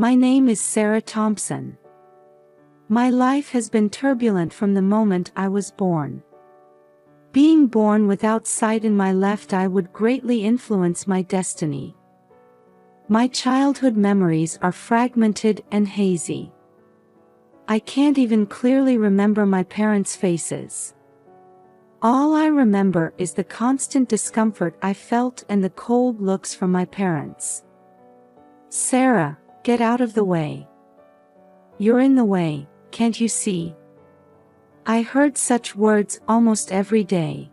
My name is Sarah Thompson. My life has been turbulent from the moment I was born. Being born without sight in my left eye would greatly influence my destiny. My childhood memories are fragmented and hazy. I can't even clearly remember my parents' faces. All I remember is the constant discomfort I felt and the cold looks from my parents. Sarah, get out of the way. You're in the way, can't you see? I heard such words almost every day.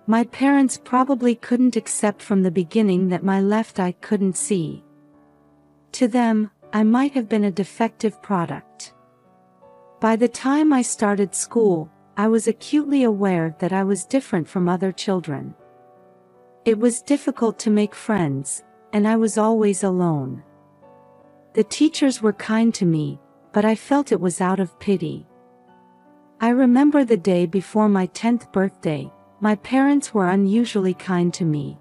My parents probably couldn't accept from the beginning that my left eye couldn't see. To them, I might have been a defective product. By the time I started school, I was acutely aware that I was different from other children. It was difficult to make friends, and I was always alone. The teachers were kind to me, but I felt it was out of pity. I remember the day before my 10th birthday, my parents were unusually kind to me.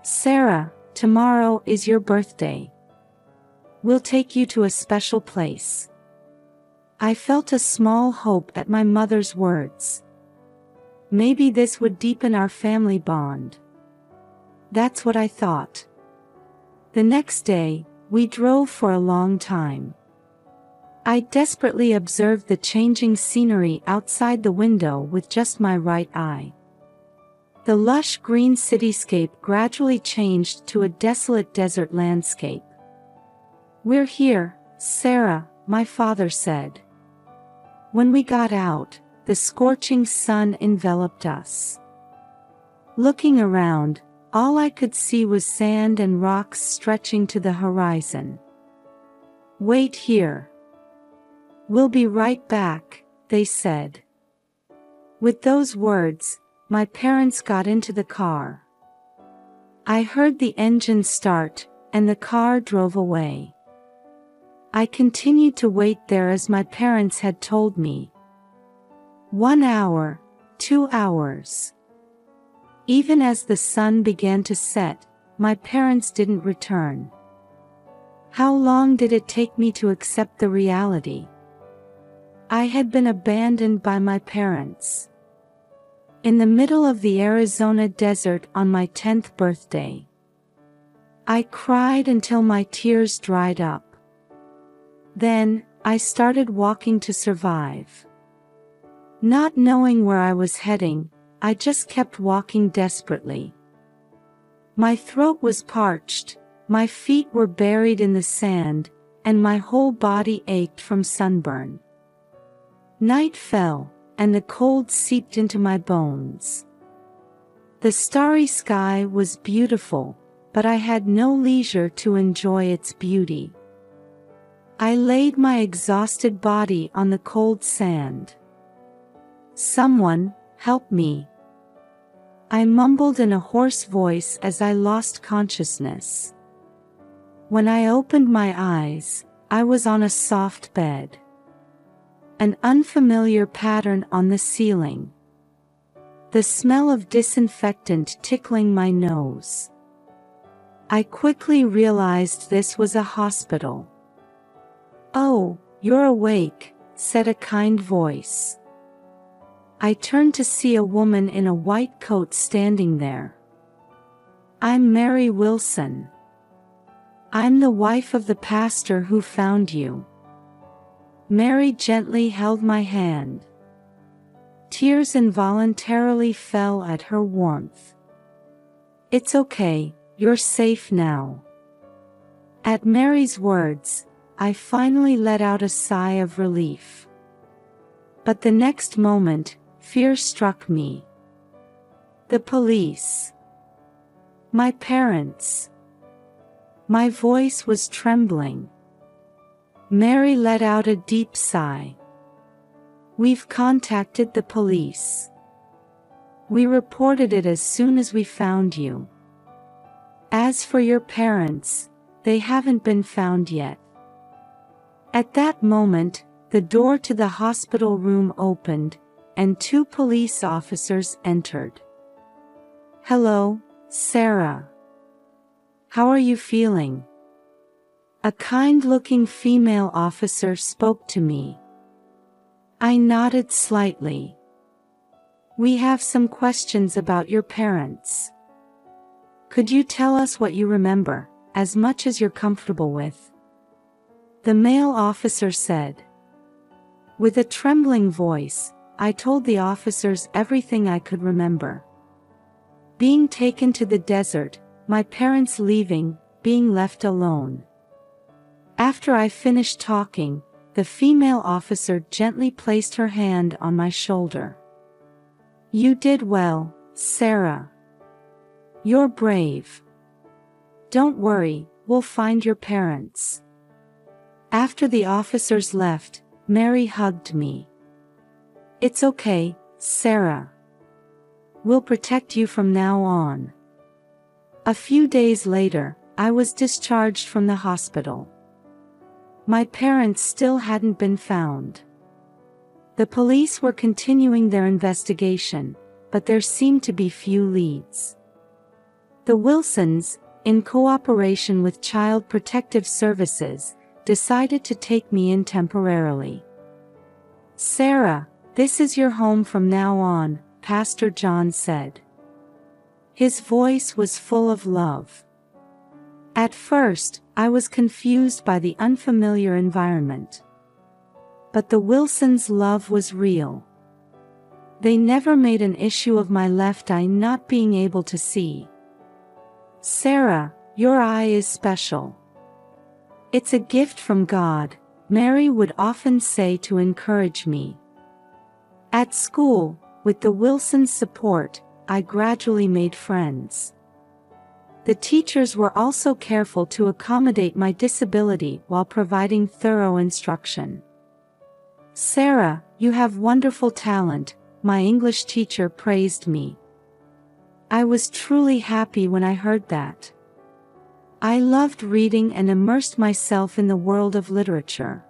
Sarah, tomorrow is your birthday. We'll take you to a special place. I felt a small hope at my mother's words. Maybe this would deepen our family bond. That's what I thought. The next day, we drove for a long time. I desperately observed the changing scenery outside the window with just my right eye. The lush green cityscape gradually changed to a desolate desert landscape. We're here, Sarah, my father said. When we got out, the scorching sun enveloped us. Looking around, all I could see was sand and rocks stretching to the horizon. Wait here. We'll be right back, they said. With those words, my parents got into the car. I heard the engine start, and the car drove away. I continued to wait there as my parents had told me. 1 hour, 2 hours. Even as the sun began to set, my parents didn't return. How long did it take me to accept the reality? I had been abandoned by my parents. In the middle of the Arizona desert on my 10th birthday. I cried until my tears dried up. Then, I started walking to survive. Not knowing where I was heading, I just kept walking desperately. My throat was parched, my feet were buried in the sand, and my whole body ached from sunburn. Night fell, and the cold seeped into my bones. The starry sky was beautiful, but I had no leisure to enjoy its beauty. I laid my exhausted body on the cold sand. Someone, help me. I mumbled in a hoarse voice as I lost consciousness. When I opened my eyes, I was on a soft bed. An unfamiliar pattern on the ceiling. The smell of disinfectant tickling my nose. I quickly realized this was a hospital. "Oh, you're awake," said a kind voice. I turned to see a woman in a white coat standing there. "I'm Mary Wilson. I'm the wife of the pastor who found you." Mary gently held my hand. Tears involuntarily fell at her warmth. "It's okay, you're safe now." At Mary's words, I finally let out a sigh of relief. But the next moment, fear struck me. The police. My parents. My voice was trembling. Mary let out a deep sigh. "We've contacted the police. We reported it as soon as we found you. As for your parents, they haven't been found yet." At that moment, the door to the hospital room opened, and 2 police officers entered. "Hello, Sarah. How are you feeling?" A kind-looking female officer spoke to me. I nodded slightly. We have some questions about your parents. Could you tell us what you remember, as much as you're comfortable with? The male officer said. With a trembling voice, I told the officers everything I could remember. Being taken to the desert, my parents leaving, being left alone. After I finished talking, the female officer gently placed her hand on my shoulder. You did well, Sarah. You're brave. Don't worry, we'll find your parents. After the officers left, Mary hugged me. It's okay, Sarah. We'll protect you from now on. A few days later, I was discharged from the hospital. My parents still hadn't been found. The police were continuing their investigation, but there seemed to be few leads. The Wilsons, in cooperation with Child Protective Services, decided to take me in temporarily. Sarah, this is your home from now on, Pastor John said. His voice was full of love. At first, I was confused by the unfamiliar environment. But the Wilsons' love was real. They never made an issue of my left eye not being able to see. Sarah, your eye is special. It's a gift from God, Mary would often say to encourage me. At school, with the Wilsons' support, I gradually made friends. The teachers were also careful to accommodate my disability while providing thorough instruction. Sarah, you have wonderful talent, my English teacher praised me. I was truly happy when I heard that. I loved reading and immersed myself in the world of literature.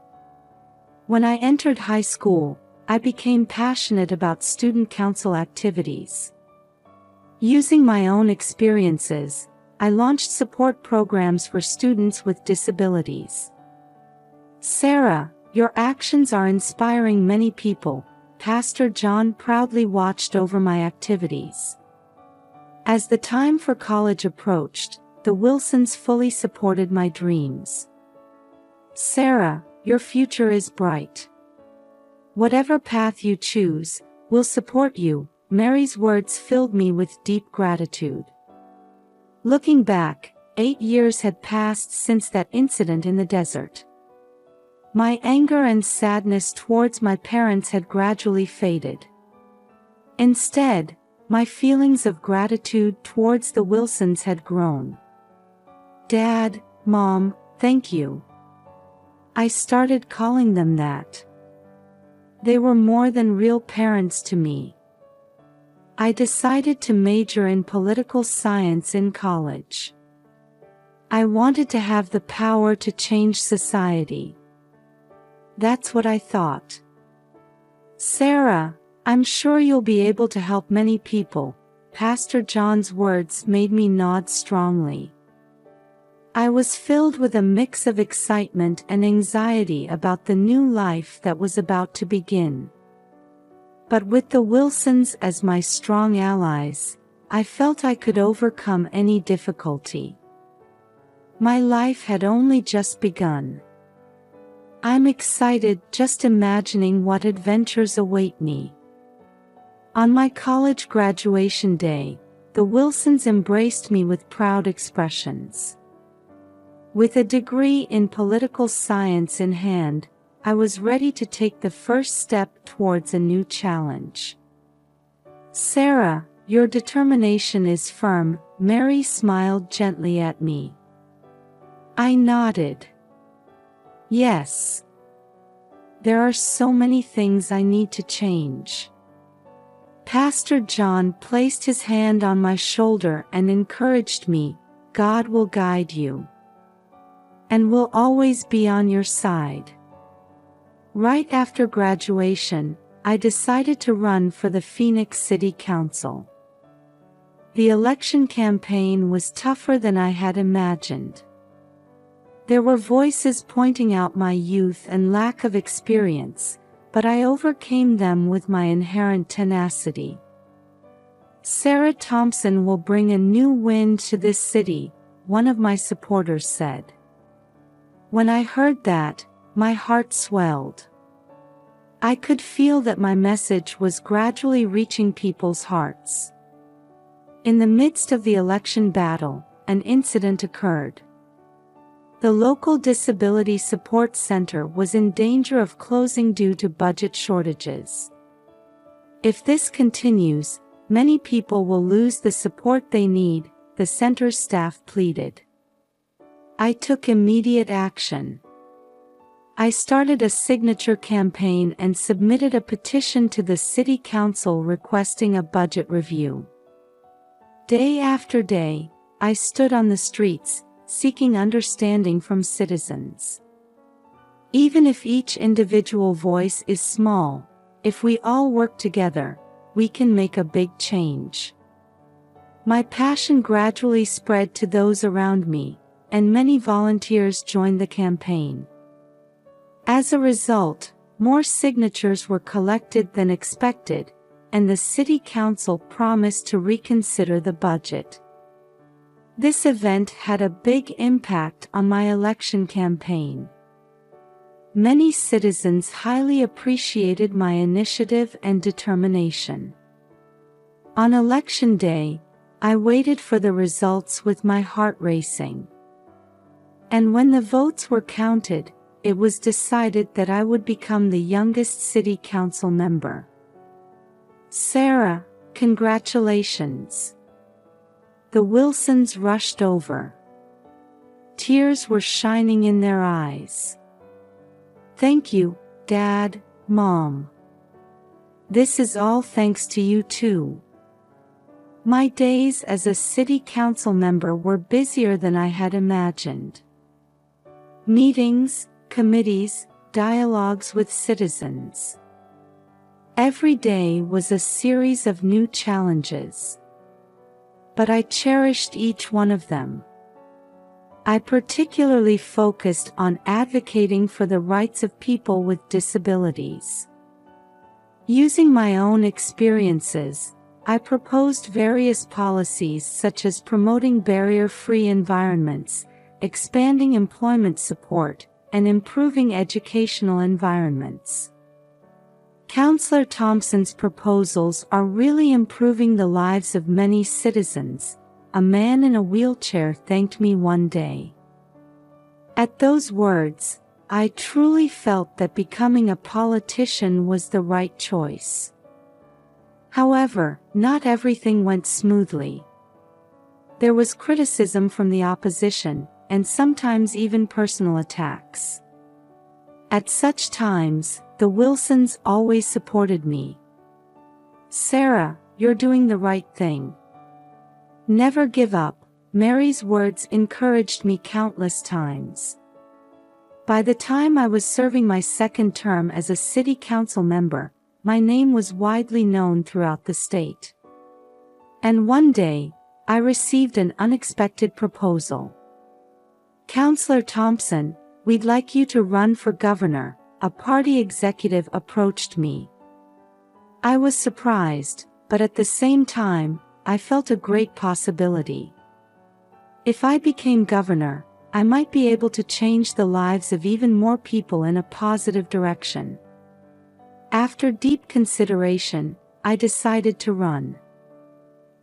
When I entered high school, I became passionate about student council activities. Using my own experiences, I launched support programs for students with disabilities. Sarah, your actions are inspiring many people, Pastor John proudly watched over my activities. As the time for college approached, the Wilsons fully supported my dreams. Sarah, your future is bright. Whatever path you choose, we'll support you, Mary's words filled me with deep gratitude. Looking back, 8 years had passed since that incident in the desert. My anger and sadness towards my parents had gradually faded. Instead, my feelings of gratitude towards the Wilsons had grown. Dad, Mom, thank you. I started calling them that. They were more than real parents to me. I decided to major in political science in college. I wanted to have the power to change society. That's what I thought. Sarah, I'm sure you'll be able to help many people, Pastor John's words made me nod strongly. I was filled with a mix of excitement and anxiety about the new life that was about to begin. But with the Wilsons as my strong allies, I felt I could overcome any difficulty. My life had only just begun. I'm excited just imagining what adventures await me. On my college graduation day, the Wilsons embraced me with proud expressions. With a degree in political science in hand, I was ready to take the first step towards a new challenge. Sarah, your determination is firm, Mary smiled gently at me. I nodded. Yes. There are so many things I need to change. Pastor John placed his hand on my shoulder and encouraged me, God will guide you. And will always be on your side. Right after graduation, I decided to run for the Phoenix City Council. The election campaign was tougher than I had imagined. There were voices pointing out my youth and lack of experience, but I overcame them with my inherent tenacity. "Sarah Thompson will bring a new wind to this city," one of my supporters said. When I heard that, my heart swelled. I could feel that my message was gradually reaching people's hearts. In the midst of the election battle, an incident occurred. The local disability support center was in danger of closing due to budget shortages. "If this continues, many people will lose the support they need," the center's staff pleaded. I took immediate action. I started a signature campaign and submitted a petition to the city council requesting a budget review. Day after day, I stood on the streets, seeking understanding from citizens. Even if each individual voice is small, if we all work together, we can make a big change. My passion gradually spread to those around me, and many volunteers joined the campaign. As a result, more signatures were collected than expected, and the city council promised to reconsider the budget. This event had a big impact on my election campaign. Many citizens highly appreciated my initiative and determination. On election day, I waited for the results with my heart racing. And when the votes were counted, it was decided that I would become the youngest city council member. "Sarah, congratulations." The Wilsons rushed over. Tears were shining in their eyes. "Thank you, Dad, Mom. This is all thanks to you too." My days as a city council member were busier than I had imagined. Meetings, committees, dialogues with citizens. Every day was a series of new challenges. But I cherished each one of them. I particularly focused on advocating for the rights of people with disabilities. Using my own experiences, I proposed various policies such as promoting barrier-free environments, expanding employment support, and improving educational environments. Councillor Thompson's proposals are really improving the lives of many citizens, a man in a wheelchair thanked me one day. At those words, I truly felt that becoming a politician was the right choice. However, not everything went smoothly. There was criticism from the opposition, and sometimes even personal attacks. At such times, the Wilsons always supported me. "Sarah, you're doing the right thing. Never give up," Mary's words encouraged me countless times. By the time I was serving my second term as a city council member, my name was widely known throughout the state. And one day, I received an unexpected proposal. "Councillor Thompson, we'd like you to run for governor," a party executive approached me. I was surprised, but at the same time, I felt a great possibility. If I became governor, I might be able to change the lives of even more people in a positive direction. After deep consideration, I decided to run.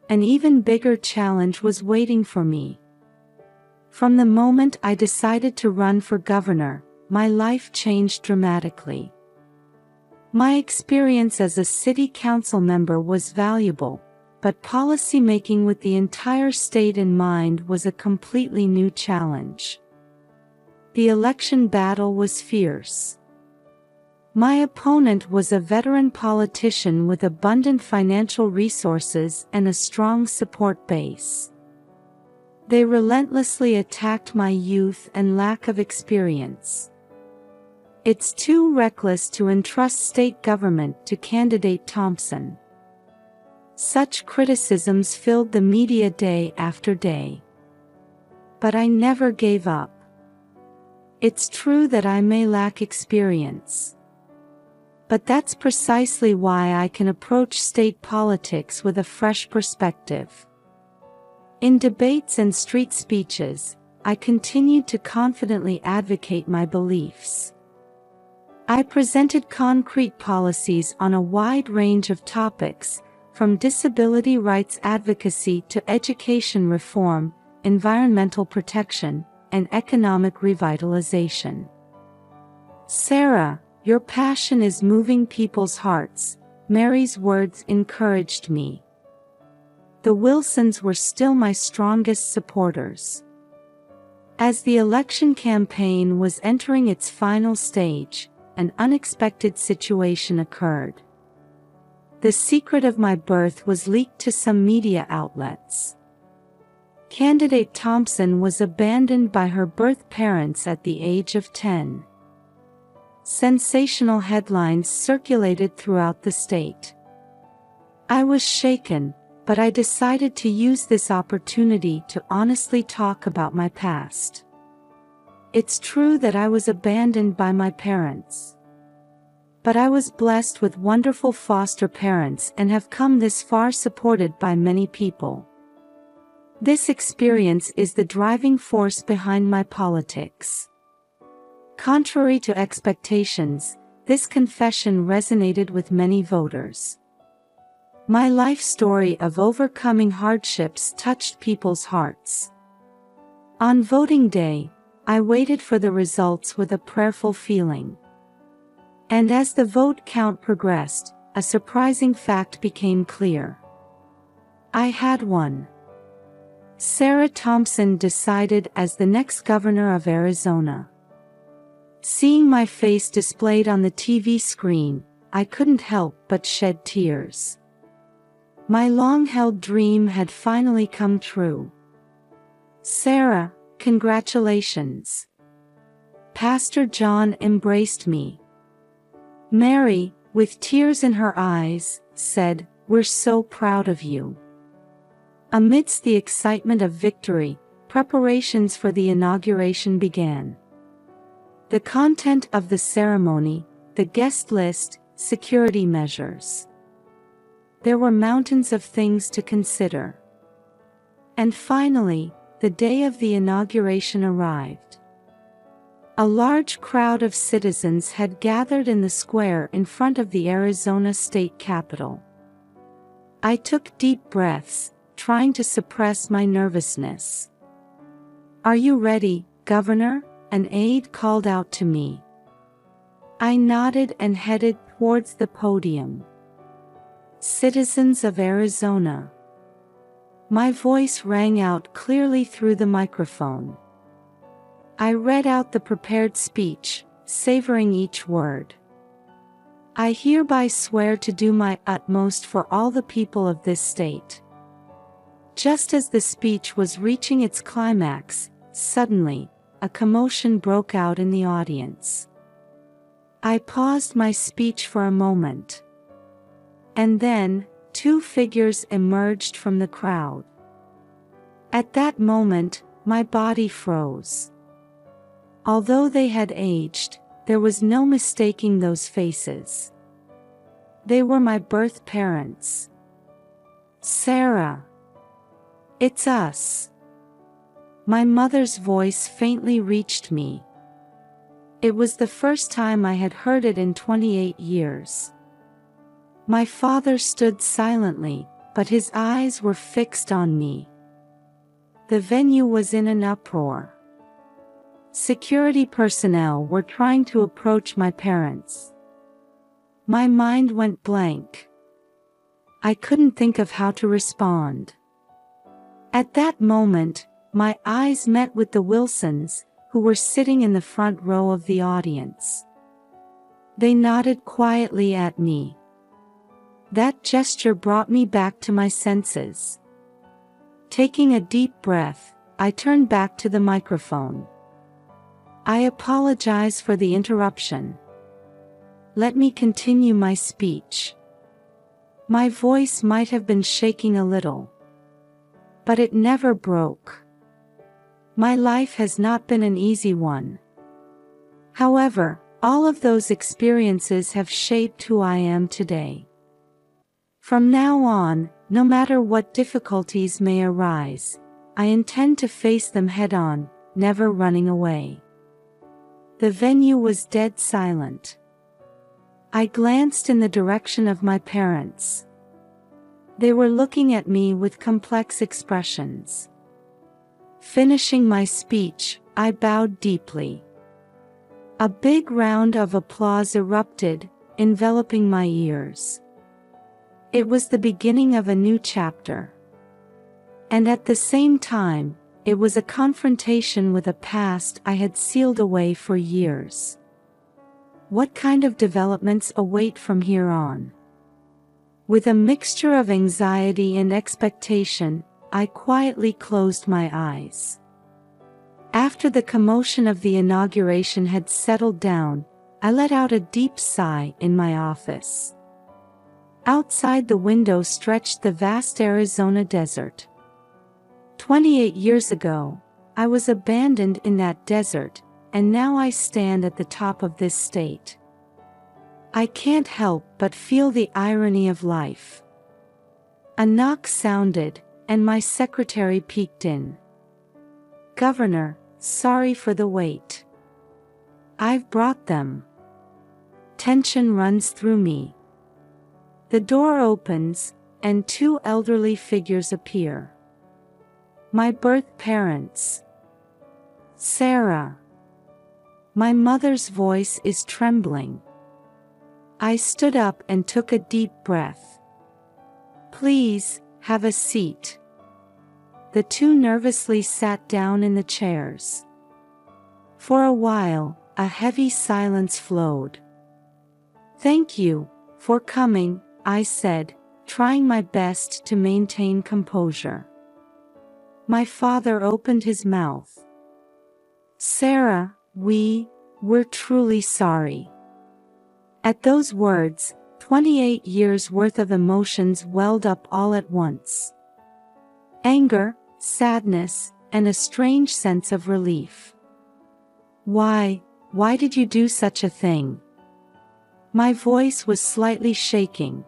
An even bigger challenge was waiting for me. From the moment I decided to run for governor, my life changed dramatically. My experience as a city council member was valuable, but policy making with the entire state in mind was a completely new challenge. The election battle was fierce. My opponent was a veteran politician with abundant financial resources and a strong support base. They relentlessly attacked my youth and lack of experience. "It's too reckless to entrust state government to candidate Thompson." Such criticisms filled the media day after day. But I never gave up. It's true that I may lack experience. But that's precisely why I can approach state politics with a fresh perspective. In debates and street speeches, I continued to confidently advocate my beliefs. I presented concrete policies on a wide range of topics, from disability rights advocacy to education reform, environmental protection, and economic revitalization. "Sarah, your passion is moving people's hearts," Mary's words encouraged me. The Wilsons were still my strongest supporters. As the election campaign was entering its final stage, an unexpected situation occurred. The secret of my birth was leaked to some media outlets. Candidate Thompson was abandoned by her birth parents at the age of 10. Sensational headlines circulated throughout the state. I was shaken, but I decided to use this opportunity to honestly talk about my past. It's true that I was abandoned by my parents. But I was blessed with wonderful foster parents and have come this far supported by many people. This experience is the driving force behind my politics. Contrary to expectations, this confession resonated with many voters. My life story of overcoming hardships touched people's hearts. On voting day, I waited for the results with a prayerful feeling. And as the vote count progressed, a surprising fact became clear. I had won. Sarah Thompson decided as the next governor of Arizona. Seeing my face displayed on the TV screen, I couldn't help but shed tears. My long-held dream had finally come true. "Sarah, congratulations." Pastor John embraced me. Mary, with tears in her eyes, said, "We're so proud of you." Amidst the excitement of victory, preparations for the inauguration began. The content of the ceremony, the guest list, security measures. There were mountains of things to consider. And finally, the day of the inauguration arrived. A large crowd of citizens had gathered in the square in front of the Arizona State Capitol. I took deep breaths, trying to suppress my nervousness. "Are you ready, Governor?" an aide called out to me. I nodded and headed towards the podium. "Citizens of Arizona." My voice rang out clearly through the microphone. I read out the prepared speech, savoring each word. "I hereby swear to do my utmost for all the people of this state." Just as the speech was reaching its climax, suddenly, a commotion broke out in the audience. I paused my speech for a moment. And then, two figures emerged from the crowd. At that moment, my body froze. Although they had aged, there was no mistaking those faces. They were my birth parents. "Sarah. It's us." My mother's voice faintly reached me. It was the first time I had heard it in 28 years. My father stood silently, but his eyes were fixed on me. The venue was in an uproar. Security personnel were trying to approach my parents. My mind went blank. I couldn't think of how to respond. At that moment, my eyes met with the Wilsons, who were sitting in the front row of the audience. They nodded quietly at me. That gesture brought me back to my senses. Taking a deep breath, I turned back to the microphone. "I apologize for the interruption. Let me continue my speech." My voice might have been shaking a little. But it never broke. My life has not been an easy one. However, all of those experiences have shaped who I am today. From now on, no matter what difficulties may arise, I intend to face them head-on, never running away. The venue was dead silent. I glanced in the direction of my parents. They were looking at me with complex expressions. Finishing my speech, I bowed deeply. A big round of applause erupted, enveloping my ears. It was the beginning of a new chapter. And at the same time, it was a confrontation with a past I had sealed away for years. What kind of developments await from here on? With a mixture of anxiety and expectation, I quietly closed my eyes. After the commotion of the inauguration had settled down, I let out a deep sigh in my office. Outside the window stretched the vast Arizona desert. 28 years ago, I was abandoned in that desert, and now I stand at the top of this state. I can't help but feel the irony of life. A knock sounded, and my secretary peeked in. "Governor, sorry for the wait. I've brought them." Tension runs through me. The door opens, and two elderly figures appear. My birth parents. Sarah. My mother's voice is trembling. I stood up and took a deep breath. "Please, have a seat." The two nervously sat down in the chairs. For a while, a heavy silence flowed. "Thank you for coming," I said, trying my best to maintain composure. My father opened his mouth. "Sarah, we're truly sorry." At those words, 28 years' worth of emotions welled up all at once. Anger, sadness, and a strange sense of relief. Why did you do such a thing?" My voice was slightly shaking.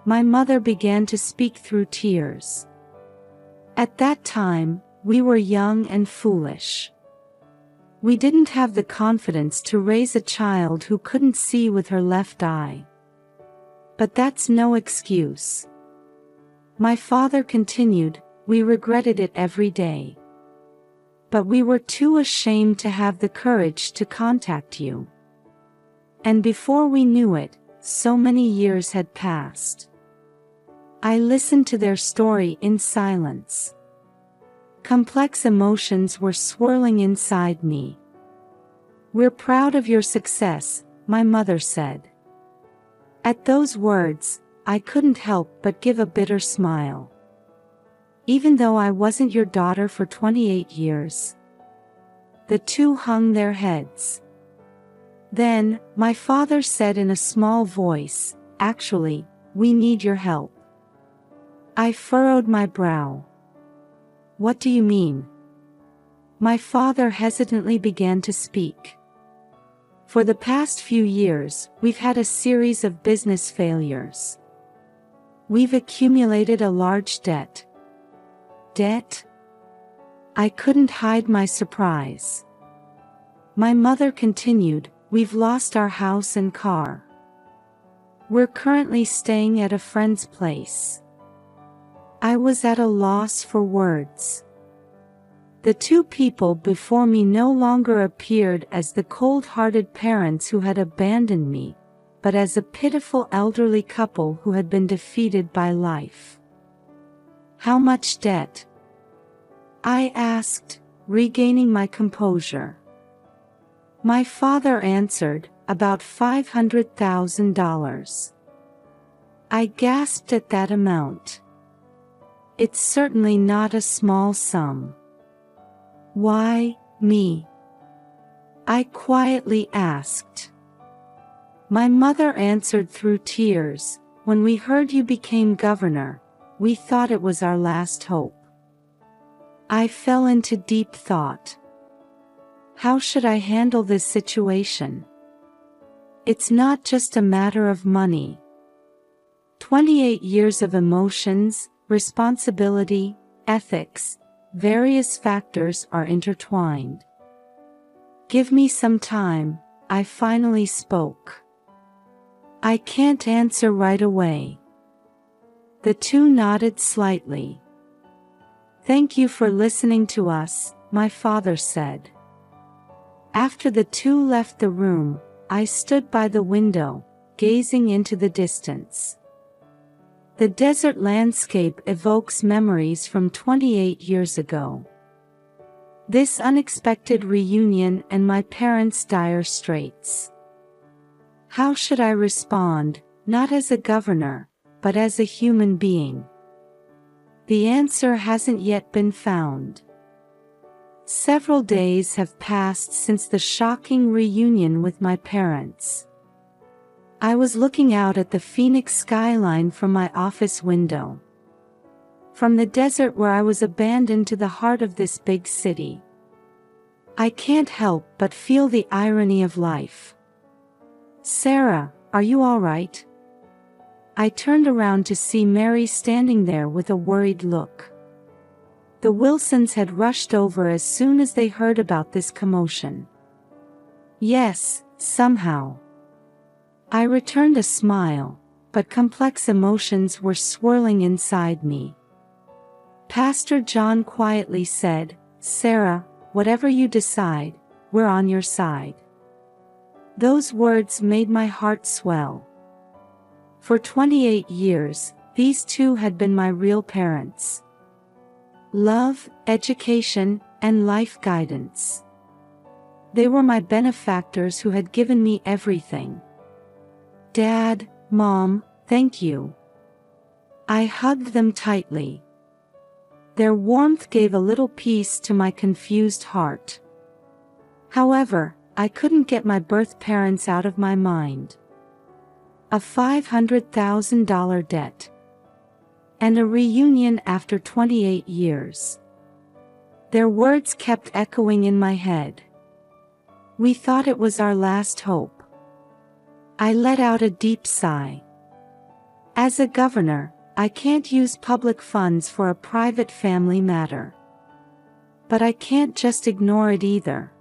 My mother began to speak through tears. "At that time, we were young and foolish. We didn't have the confidence to raise a child who couldn't see with her left eye. But that's no excuse." My father continued, "We regretted it every day. But we were too ashamed to have the courage to contact you. And before we knew it, so many years had passed." I listened to their story in silence. Complex emotions were swirling inside me. "We're proud of your success," my mother said. At those words, I couldn't help but give a bitter smile. Even though I wasn't your daughter for 28 years. The two hung their heads. Then, my father said in a small voice, "Actually, we need your help." I furrowed my brow. "What do you mean?" My father hesitantly began to speak. "For the past few years, we've had a series of business failures. We've accumulated a large debt." "Debt?" I couldn't hide my surprise. My mother continued, "We've lost our house and car. We're currently staying at a friend's place." I was at a loss for words. The two people before me no longer appeared as the cold-hearted parents who had abandoned me, but as a pitiful elderly couple who had been defeated by life. "How much debt?" I asked, regaining my composure. My father answered, "About $500,000. I gasped at that amount. It's certainly not a small sum. "Why, me?" I quietly asked. My mother answered through tears, "When we heard you became governor, we thought it was our last hope." I fell into deep thought. How should I handle this situation? It's not just a matter of money. 28 years of emotions, responsibility, ethics, various factors are intertwined. Give me some time, I finally spoke. I can't answer right away. The two nodded slightly. Thank you for listening to us, my father said. After the two left the room, I stood by the window, gazing into the distance. The desert landscape evokes memories from 28 years ago. This unexpected reunion and my parents' dire straits. How should I respond, not as a governor, but as a human being? The answer hasn't yet been found. Several days have passed since the shocking reunion with my parents. I was looking out at the Phoenix skyline from my office window. From the desert where I was abandoned to the heart of this big city. I can't help but feel the irony of life. Sarah, are you all right? I turned around to see Mary standing there with a worried look. The Wilsons had rushed over as soon as they heard about this commotion. Yes, somehow. I returned a smile, but complex emotions were swirling inside me. Pastor John quietly said, Sarah, whatever you decide, we're on your side. Those words made my heart swell. For 28 years, these two had been my real parents. Love, education, and life guidance. They were my benefactors who had given me everything. Dad, Mom, thank you. I hugged them tightly. Their warmth gave a little peace to my confused heart. However, I couldn't get my birth parents out of my mind. A $500,000 debt. And a reunion after 28 years. Their words kept echoing in my head. We thought it was our last hope. I let out a deep sigh. As a governor, I can't use public funds for a private family matter. But I can't just ignore it either.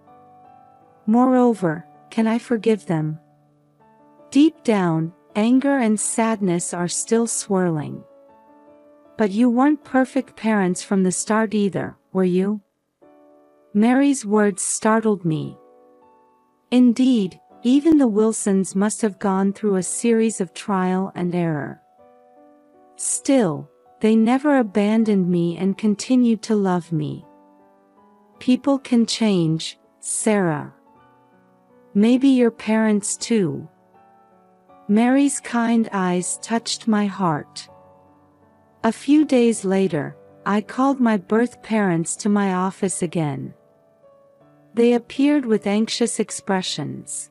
Moreover, can I forgive them? Deep down, anger and sadness are still swirling. But you weren't perfect parents from the start either, were you? Mary's words startled me. Indeed, even the Wilsons must have gone through a series of trial and error. Still, they never abandoned me and continued to love me. People can change, Sarah. Maybe your parents too. Mary's kind eyes touched my heart. A few days later, I called my birth parents to my office again. They appeared with anxious expressions.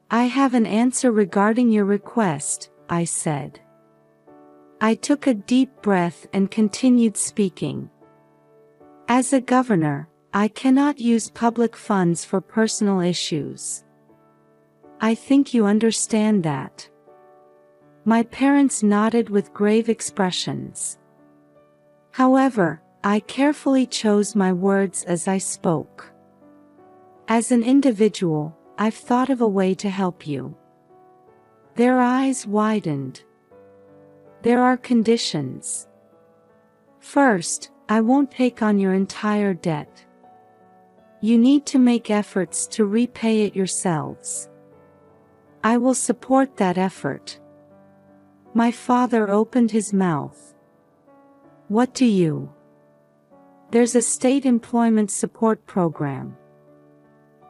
I have an answer regarding your request, I said. I took a deep breath and continued speaking. As a governor, I cannot use public funds for personal issues. I think you understand that. My parents nodded with grave expressions. However, I carefully chose my words as I spoke. As an individual, I've thought of a way to help you. Their eyes widened. There are conditions. First, I won't take on your entire debt. You need to make efforts to repay it yourselves. I will support that effort. My father opened his mouth. What do you? There's a state employment support program.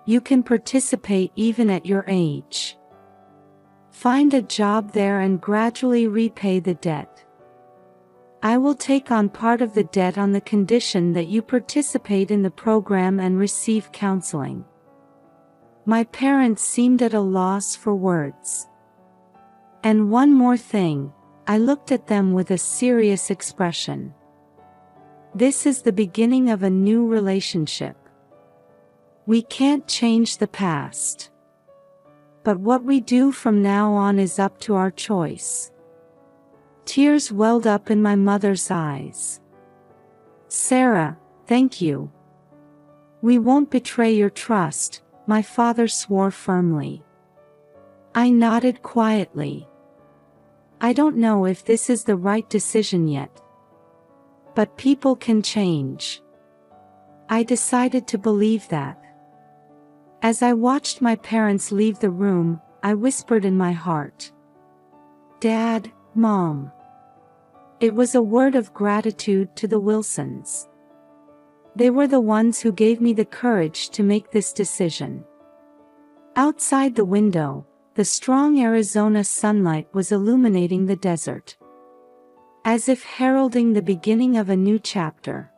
You can participate even at your age. Find a job there and gradually repay the debt. I will take on part of the debt on the condition that you participate in the program and receive counseling. My parents seemed at a loss for words. And one more thing, I looked at them with a serious expression. This is the beginning of a new relationship. We can't change the past. But what we do from now on is up to our choice. Tears welled up in my mother's eyes. Sarah, thank you. We won't betray your trust, my father swore firmly. I nodded quietly. I don't know if this is the right decision yet. But people can change. I decided to believe that. As I watched my parents leave the room, I whispered in my heart. Dad, Mom. It was a word of gratitude to the Wilsons. They were the ones who gave me the courage to make this decision. Outside the window, the strong Arizona sunlight was illuminating the desert, as if heralding the beginning of a new chapter.